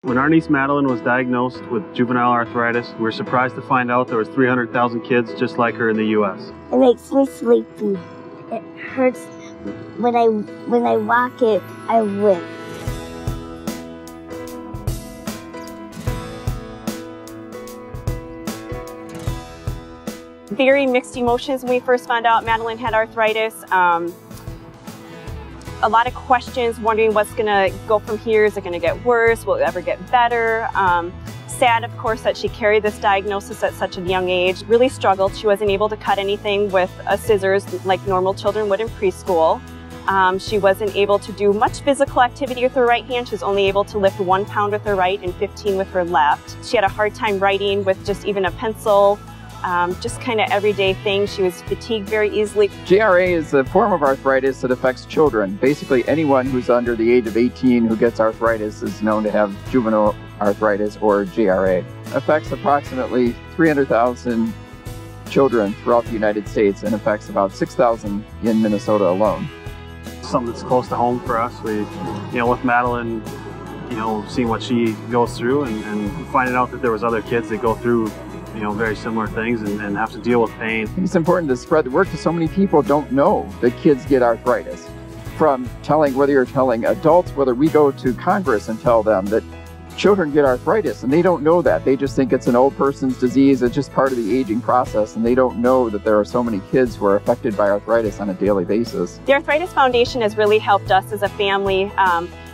When our niece Madeline was diagnosed with juvenile arthritis, we were surprised to find out there was 300,000 kids just like her in the U.S. It makes me sleepy. It hurts when I walk it, I limp. Very mixed emotions when we first found out Madeline had arthritis. A lot of questions, wondering what's going to go from here. Is it going to get worse? Will it ever get better? Sad, of course, that she carried this diagnosis at such a young age. Really struggled. She wasn't able to cut anything with scissors like normal children would in preschool. She wasn't able to do much physical activity with her right hand. She was only able to lift 1 pound with her right and 15 with her left. She had a hard time writing with just even a pencil. Just kind of everyday things. She was fatigued very easily. GRA is a form of arthritis that affects children. Basically, anyone who's under the age of 18 who gets arthritis is known to have juvenile arthritis, or GRA. It affects approximately 300,000 children throughout the United States and affects about 6,000 in Minnesota alone. Something that's close to home for us. We, with Madeline, seeing what she goes through and finding out that there was other kids that go through very similar things and have to deal with pain. I think it's important to spread the word because so many people don't know that kids get arthritis. From whether you're telling adults, whether we go to Congress and tell them that children get arthritis, and they don't know that. They just think it's an old person's disease. It's just part of the aging process, and they don't know that there are so many kids who are affected by arthritis on a daily basis. The Arthritis Foundation has really helped us as a family.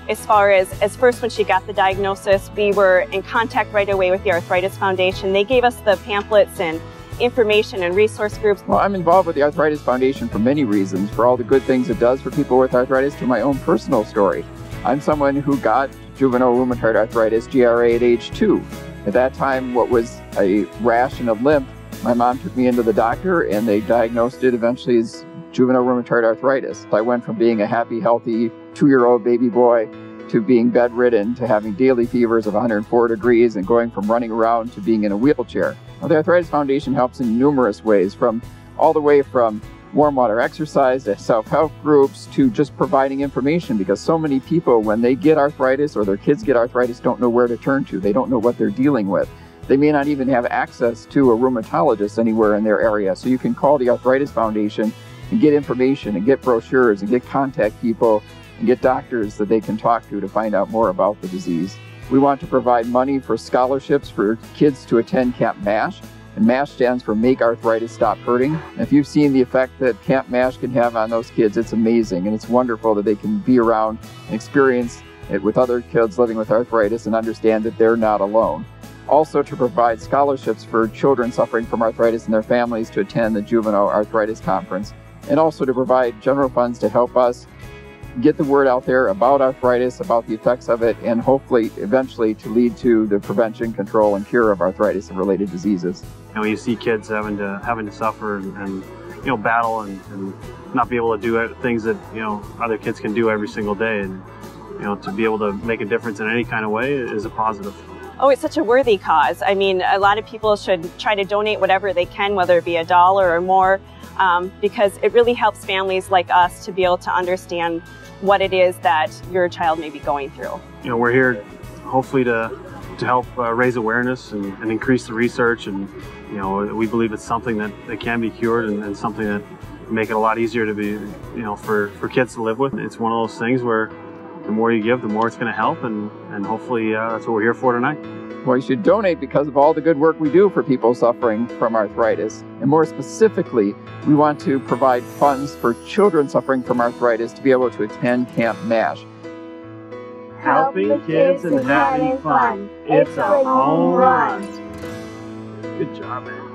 As far as first when she got the diagnosis, we were in contact right away with the Arthritis Foundation. They gave us the pamphlets and information and resource groups. Well, I'm involved with the Arthritis Foundation for many reasons, for all the good things it does for people with arthritis, to my own personal story. I'm someone who got juvenile rheumatoid arthritis, GRA, at age 2. At that time, what was a rash and a limp, my mom took me into the doctor and they diagnosed it eventually as juvenile rheumatoid arthritis. I went from being a happy, healthy 2-year-old baby boy to being bedridden, to having daily fevers of 104 degrees, and going from running around to being in a wheelchair. Well, the Arthritis Foundation helps in numerous ways, all the way from warm water exercise to self-help groups to just providing information, because so many people, when they get arthritis or their kids get arthritis, don't know where to turn to. They don't know what they're dealing with. They may not even have access to a rheumatologist anywhere in their area. So you can call the Arthritis Foundation and get information and get brochures and get contact people and get doctors that they can talk to find out more about the disease. We want to provide money for scholarships for kids to attend Camp MASH, and MASH stands for Make Arthritis Stop Hurting. And if you've seen the effect that Camp MASH can have on those kids, it's amazing, and it's wonderful that they can be around and experience it with other kids living with arthritis and understand that they're not alone. Also, to provide scholarships for children suffering from arthritis and their families to attend the Juvenile Arthritis Conference, and also to provide general funds to help us get the word out there about arthritis, about the effects of it, and hopefully eventually to lead to the prevention, control, and cure of arthritis and related diseases. You see kids having to suffer and battle and not be able to do things that other kids can do every single day, and to be able to make a difference in any kind of way is a positive. Oh, it's such a worthy cause. I mean, a lot of people should try to donate whatever they can, whether it be $1 or more, because it really helps families like us to be able to understand what it is that your child may be going through. We're here hopefully to help raise awareness and increase the research, and we believe it's something that can be cured and something that make it a lot easier to be for kids to live with. It's one of those things where the more you give, the more it's going to help, and hopefully that's what we're here for tonight. Well, you should donate because of all the good work we do for people suffering from arthritis. And more specifically, we want to provide funds for children suffering from arthritis to be able to attend Camp MASH. Helping kids and having fun. It's a home run. Good job, man.